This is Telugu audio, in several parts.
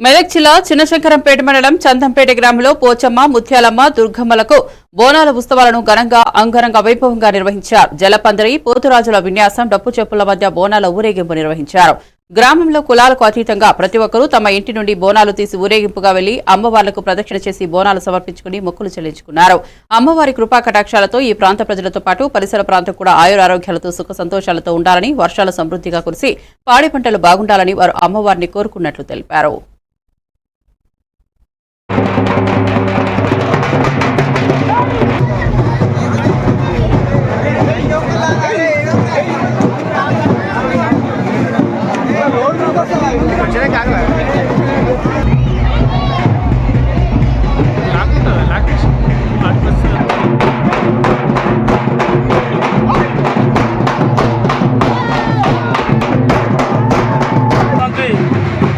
మెదక్ జిల్లా చిన్నశంకరంపేట మండలం చందంపేట గ్రామంలో పోచమ్మ, ముత్యాలమ్మ, దుర్గమ్మలకు బోనాల ఉత్సవాలను ఘనంగా అంగరంగ వైభవంగా నిర్వహించారు. జలపందరి, పోతురాజుల విన్యాసం, డప్పు చెప్పుల మధ్య బోనాల ఊరేగింపు నిర్వహించారు. గ్రామంలో కులాలకు అతీతంగా ప్రతి ఒక్కరూ తమ ఇంటి నుండి బోనాలు తీసి ఊరేగింపుగా వెళ్లి అమ్మవార్లకు ప్రదక్షిణ చేసి బోనాలు సమర్పించుకుని మొక్కులు చెల్లించుకున్నారు. అమ్మవారి కృపా కటాక్షాలతో ఈ ప్రాంత ప్రజలతో పాటు పరిసర ప్రాంతం కూడా ఆయురారోగ్యాలతో సుఖ సంతోషాలతో ఉండాలని, వర్షాలు సమృద్ధిగా కురిసి పాడి పంటలు బాగుండాలని వారు అమ్మవారిని కోరుకున్నట్లు తెలిపారు.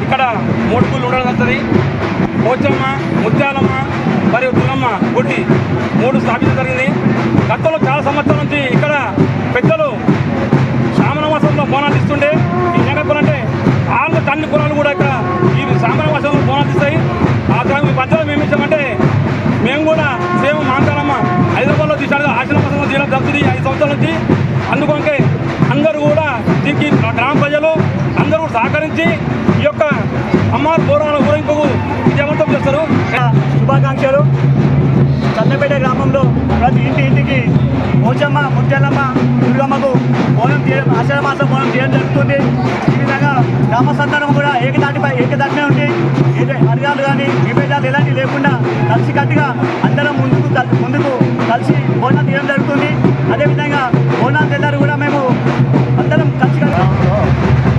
ఇక్కడ మూడు గుళ్ళు ఉండడం జరుగుతుంది. పోచమ్మ, ముత్యాలమ్మ మరియు దుర్గమ్మ గుడి మూడు స్థాపించడం జరిగింది. గతంలో చాలా సంవత్సరాల నుంచి ఇక్కడ పెద్దలు శ్రావణ మాసంలో బోనాలు ఇస్తుండే ఈ నెగపలంటే ఆళ్ళు తన్ని కులాలు కూడా ఇక్కడ ఈ శ్రావణ మాసంలో బోనాలు ఇస్తాయి. ఆ దాని మధ్యలో మేము ఇచ్చామంటే మేము కూడా సేమ్ మాంకాలమ్మ హైదరాబాద్లో తీసాడు ఆశ్రమాసంలో తీయడం జరుగుతుంది 5 సంవత్సరాల నుంచి. అందుకొనకే అందరూ కూడా దీనికి గ్రామ ప్రజలు అందరూ సహకరించి ఈ యొక్క అమ్మవారి బోనాల ఊరేగింపుకు విజయవంతం చేస్తారు. శుభాకాంక్షలు. చందంపేట గ్రామంలో ప్రతి ఇంటికి పోచమ్మ, ముత్యాలమ్మ, దుర్గమ్మకు బోనం తీయడం, ఆషాఢ మాసం బోనం తీయడం జరుగుతుంది. ఈ విధంగా గ్రామ సంతానం కూడా ఏకదాటినే ఉండి అడిగాలు కానీ విభేదాలు ఎలాంటివి లేకుండా కలిసికట్టుగా అందరం ముందుకు కలిసి బోనం తీయడం జరుగుతుంది. అదేవిధంగా బోనాలు తెల్లారు కూడా మేము అందరం కలిసి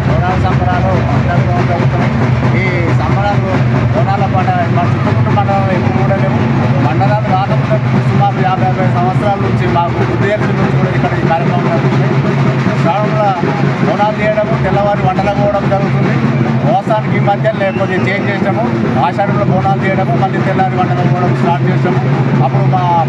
బోనాల సంబరాలు అందరితో జరుగుతున్నాయి. ఈ సంబరాలు బోనాల పండుగ మా చుట్టుముట్టు మండలంలో ఎప్పుడు కూడా లేవు. మండలాలు రాకపోతే సుమారు 50 సంవత్సరాల నుంచి మాకు ఉదయం నుంచి కూడా ఇక్కడ ఈ కార్యక్రమం జరుగుతుంది. శ్రావణంలో బోనాలు తీయడము, తెల్లవారి వంటలు పోవడం జరుగుతుంది. మోసానికి ఈ మధ్య లేకపోతే చేంజ్ చేసాము. ఆషాఢంలో బోనాలు తీయడము, మళ్ళీ తెల్లారి వంటలు పోవడం స్టార్ట్ చేసాము. అప్పుడు మా